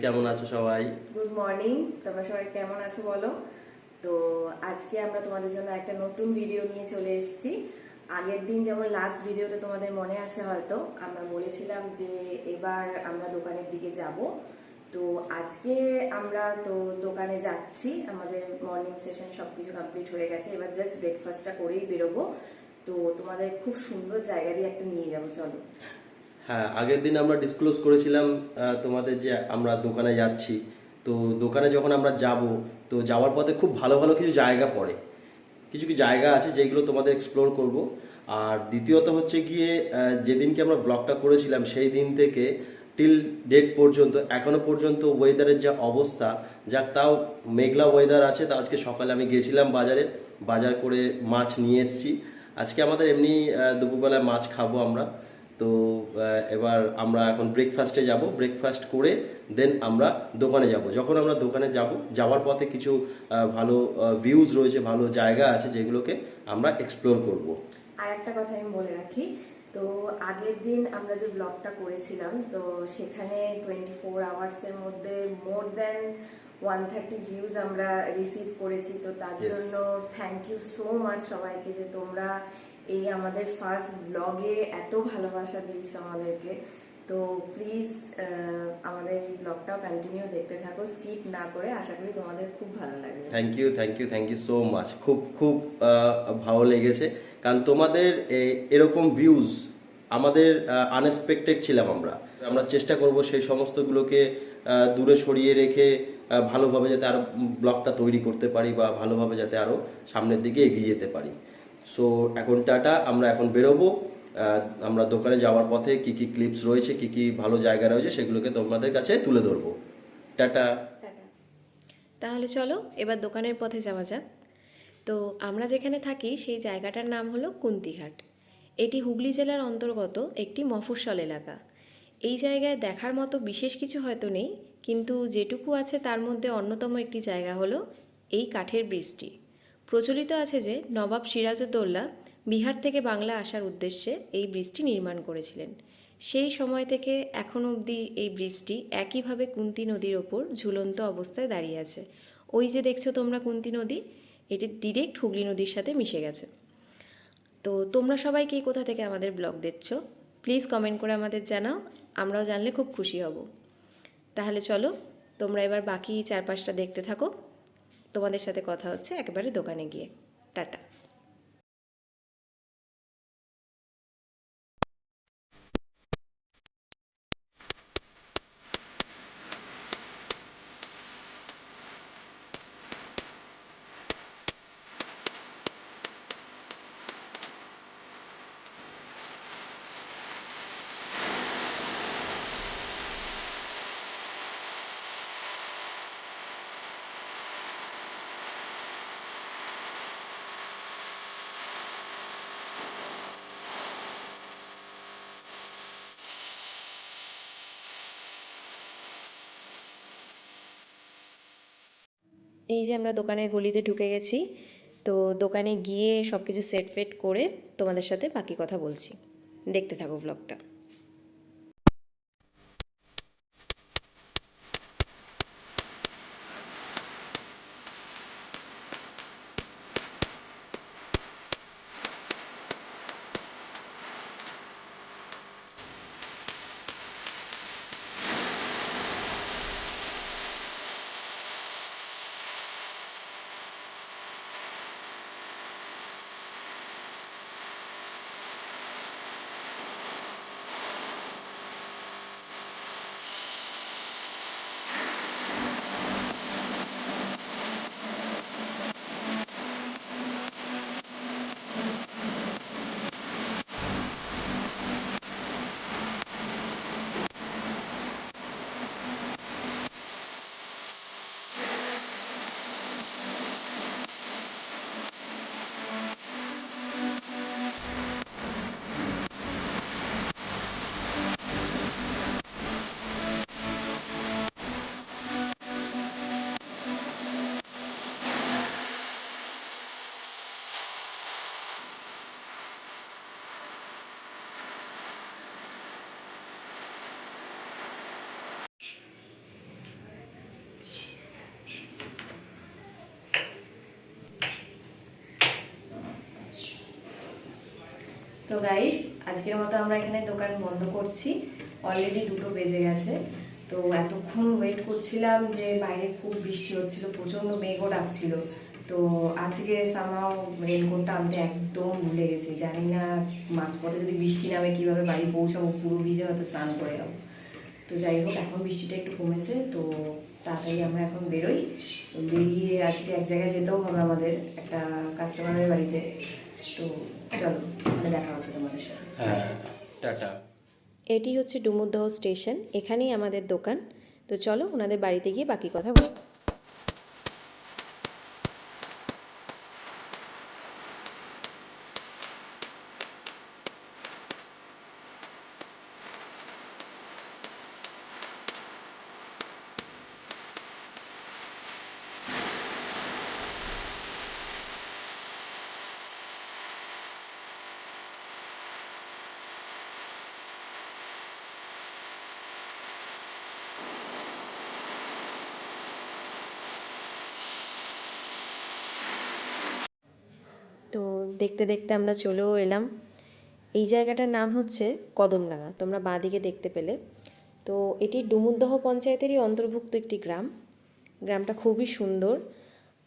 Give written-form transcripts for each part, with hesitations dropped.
কেমন আছো সবাই? Good morning. তোমরা সবাই কেমন আছো বলো। তো আজকে আমরা তোমাদের জন্য একটা নতুন ভিডিও নিয়ে চলে এসেছি। আগের দিন যেমন লাস্ট ভিডিওতে তোমাদের মনে আছে হয়তো আমরা বলেছিলাম যে এবার আমরা দোকানের দিকে যাব। তো আজকে আমরা তো দোকানে যাচ্ছি, আমাদের মর্নিং সেশন সব কিছু কমপ্লিট হয়ে গেছে, এবার জাস্ট ব্রেকফাস্টটা করেই বেরোবো। তো তোমাদের খুব সুন্দর জায়গা দিয়ে একটা নিয়ে যাবো, চলো। হ্যাঁ, আগের দিন আমরা ডিসক্লোজ করেছিলাম তোমাদের যে আমরা দোকানে যাচ্ছি। তো দোকানে যখন আমরা যাব, তো যাওয়ার পথে খুব ভালো ভালো কিছু জায়গা পড়ে, কিছু কিছু জায়গা আছে যেগুলো তোমাদের এক্সপ্লোর করব। আর দ্বিতীয়ত হচ্ছে গিয়ে যেদিনকে আমরা ব্লগটা করেছিলাম সেই দিন থেকে টিল ডেট পর্যন্ত এখনো পর্যন্ত ওয়েদারের যা অবস্থা, যাক তাও মেঘলা ওয়েদার আছে। তা আজকে সকালে আমি গেছিলাম বাজারে, বাজার করে মাছ নিয়ে এসেছি। আজকে আমাদের এমনি দুপুরবেলায় মাছ খাবো আমরা। তো এবার আমরা এখন ব্রেকফাস্টে যাব, ব্রেকফাস্ট করে দেন আমরা দোকানে যাব। যখন আমরা দোকানে যাব, যাওয়ার পথে কিছু ভালো ভিউজ রয়েছে, ভালো জায়গা আছে যেগুলোকে আমরা এক্সপ্লোর করব। আর একটা কথা আমি বলে রাখি, তো আগের দিন আমরা যে ব্লগটা করেছিলাম, তো সেখানে 24 আওয়ার্সের মধ্যে মোর দ্যান 130 ভিউজ আমরা রিসিভ করেছি। তো তার Yes. জন্য থ্যাংক ইউ সো মাচ সবাইকে, যে তোমরা এই আমাদের ফার্স্ট ব্লগে এত ভালোবাসা দিয়েছো আমাদেরকে। তো প্লিজ আমাদের এই ব্লগটাও কন্টিনিউ দেখতে থাকো, স্কিপ না করে। আশা করি তোমাদের খুব ভালো লাগবে। Thank you, thank you, thank you so much. খুব খুব ভালো লেগেছে, কারণ তোমাদের এরকম ভিউজ আমাদের আনএক্সপেক্টেড ছিলাম আমরা। আমরা চেষ্টা করব সেই সমস্তগুলোকে দূরে সরিয়ে রেখে ভালোভাবে যাতে আরও ব্লগটা তৈরি করতে পারি, বা ভালোভাবে যাতে আরও সামনের দিকে এগিয়ে যেতে পারি। সো এখন টাটা, আমরা এখন বেরোবো। আমরা দোকানে যাওয়ার পথে কি কি ক্লিপস রয়েছে, কি কি ভালো জায়গা রয়েছে, সেগুলোকে তোমাদের কাছে তুলে ধরবো। টাটা। টাটা। তাহলে চলো এবার দোকানের পথে যাওয়া যাক। তো আমরা যেখানে থাকি সেই জায়গাটার নাম হলো কুন্তিঘাট। এটি হুগলি জেলার অন্তর্গত একটি মফস্বল এলাকা। এই জায়গায় দেখার মতো বিশেষ কিছু হয়তো নেই, কিন্তু যেটুকু আছে তার মধ্যে অন্যতম একটি জায়গা হলো এই কাঠের ব্রিজটি। প্রচলিত আছে যে নবাব সিরাজউদ্দৌলা বিহার থেকে বাংলা আসার উদ্দেশ্যে এই ব্রিজটি নির্মাণ করেছিলেন। সেই সময় থেকে এখন অবধি এই ব্রিজটি একইভাবে কুন্তী নদীর ওপর ঝুলন্ত অবস্থায় দাঁড়িয়ে আছে। ওই যে দেখছো তোমরা কুন্তী নদী, এটি ডিরেক্ট হুগলি নদীর সাথে মিশে গেছে। তো তোমরা সবাই কে কোথা থেকে আমাদের ব্লগ দেখছো প্লিজ কমেন্ট করে আমাদের জানাও, আমরাও জানলে খুব খুশি হব। তাহলে চলো তোমরা এবার বাকি চারপাশটা দেখতে থাকো, তোমাদের সাথে কথা হচ্ছে একেবারে দোকানে গিয়ে। টাটা। এই যে আমরা দোকানের গলিতে ঢুকে গেছি। তো দোকানে গিয়ে সব কিছু সেট ফেট করে তোমাদের সাথে বাকি কথা বলছি, দেখতে থাকো ব্লগটা। তো গাইস, আজকের মতো আমরা এখানে দোকান বন্ধ করছি। অলরেডি 2টো বেজে গেছে। তো এতক্ষণ ওয়েট করছিলাম যে বাইরে খুব বৃষ্টি হচ্ছিল, প্রচণ্ড মেঘও ডাকছিল। তো আজকে সামাও রেনকোটটা আনতে একদম ভুলে গেছি। জানি না মাঝপথে যদি বৃষ্টি নামে কীভাবে বাড়ি পৌঁছাবো, পুরো ভিজে হয়তো স্নান করে যাবো। তো যাই হোক, এখন বৃষ্টিটা একটু কমেছে, তো তাড়াতাড়ি আমরা এখন বেরোই। তো বেরিয়ে আজকে এক জায়গায় যেতেও হবে আমাদের, একটা কাস্টমারের বাড়িতে। তো চলো, ওখানে দেখা হচ্ছে তোমাদের সাথে। হ্যাঁ, টাটা। এটি হচ্ছে ডুমুরদহ স্টেশন, এখানেই আমাদের দোকান। তো চলো ওনাদের বাড়িতে গিয়ে বাকি কথা বলি। তো দেখতে দেখতে আমরা চলেও এলাম। এই জায়গাটার নাম হচ্ছে কদমডাঙ্গা, তোমরা বাঁদিকে দেখতে পেলে। তো এটি ডুমুরদহ পঞ্চায়েতেরই অন্তর্ভুক্ত একটি গ্রাম। গ্রামটা খুবই সুন্দর,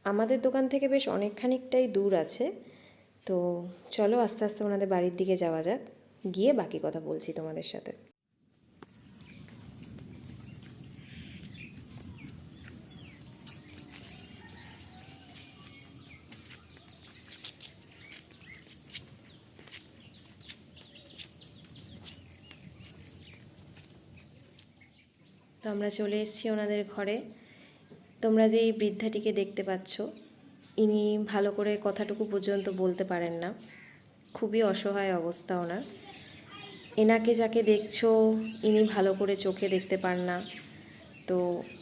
আমাদের দোকান থেকে বেশ অনেকখানিকটাই দূর আছে। তো চলো আস্তে আস্তে ওনাদের বাড়ির দিকে যাওয়া যাক, গিয়ে বাকি কথা বলছি তোমাদের সাথে। তো আমরা চলে এসেছি ওনাদের ঘরে। তোমরা যে এই বৃদ্ধাটিকে দেখতে পাচ্ছ, ইনি ভালো করে কথাটুকু পর্যন্ত বলতে পারেন না, খুবই অসহায় অবস্থা ওনার। এনাকে যাকে দেখছো, ইনি ভালো করে চোখে দেখতে পান না, তো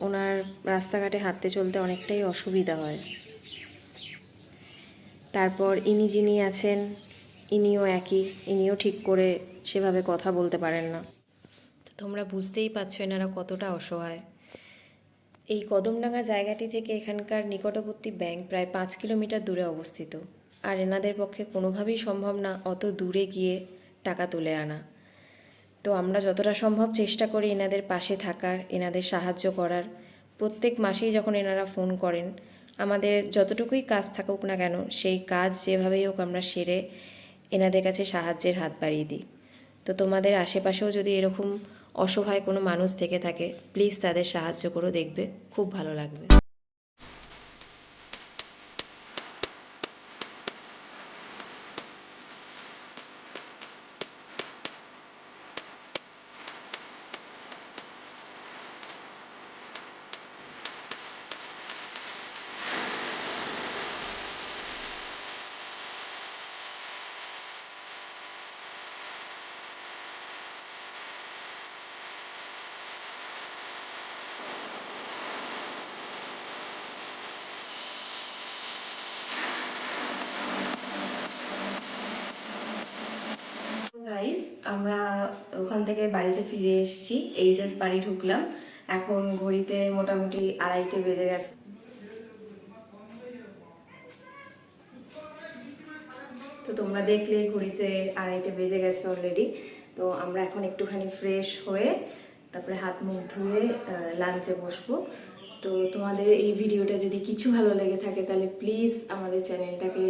ওনার রাস্তাঘাটে হাঁটতে চলতে অনেকটাই অসুবিধা হয়। তারপর ইনি যিনি আছেন, ইনিও একই, ইনিও ঠিক করে সেভাবে কথা বলতে পারেন না। তো তোমরা বুঝতেই পারছো এনারা কতটা অসহায়। এই কদমডাঙ্গা জায়গাটি থেকে এখানকার নিকটবর্তী ব্যাংক প্রায় 5 কিলোমিটার দূরে অবস্থিত। আর এনাদের পক্ষে কোনোভাবেই সম্ভব না অত দূরে গিয়ে টাকা তুলে আনা। তো আমরা যতটা সম্ভব চেষ্টা করি এনাদের পাশে থাকার, এনাদের সাহায্য করার। প্রত্যেক মাসেই যখন এনারা ফোন করেন, আমাদের যতটুকুই কাজ থাকুক না কেন, সেই কাজ যেভাবেই হোক আমরা সেরে এনাদের কাছে সাহায্যের হাত বাড়িয়ে দিই। তো তোমাদের আশেপাশেও যদি এরকম অসহায় কোনো মানুষ থেকে থাকে, প্লিজ তাদের সাহায্য করো, দেখবে খুব ভালো লাগবে। গাইস, আমরা ওখান থেকে বাড়িতে ফিরে এসেছি, এইচএস বাড়ি ঢুকলাম। এখন ঘড়িতে মোটামুটি 2:30 বেজে গেছে। তো তোমরা দেখলে ঘড়িতে 2:30 বেজে গেছে অলরেডি। তো আমরা এখন একটুখানি ফ্রেশ হয়ে তারপরে হাত মুখ ধুয়ে লাঞ্চে বসবো। তো তোমাদের এই ভিডিওটা যদি কিছু ভালো লেগে থাকে, তাহলে প্লিজ আমাদের চ্যানেলটাকে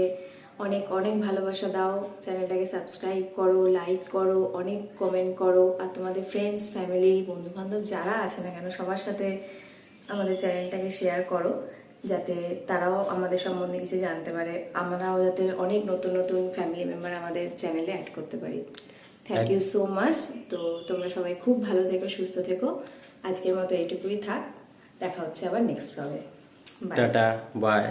অনেক অনেক ভালোবাসা দাও, চ্যানেলটাকে সাবস্ক্রাইব করো, লাইক করো, অনেক কমেন্ট করো। আর তোমাদের ফ্রেন্ডস, ফ্যামিলি, বন্ধুবান্ধব যারা আছে না কেন, সবার সাথে আমাদের চ্যানেলটাকে শেয়ার করো, যাতে তারাও আমাদের সম্বন্ধে কিছু জানতে পারে, আমরাও যাতে অনেক নতুন নতুন ফ্যামিলি মেম্বার আমাদের চ্যানেলে অ্যাড করতে পারি। Thank you so much. তো তোমরা সবাই খুব ভালো থেকো, সুস্থ থেকো। আজকের মতো এইটুকুই থাক, দেখা হচ্ছে আবার নেক্সট ব্লগে। বাই। Tata, by.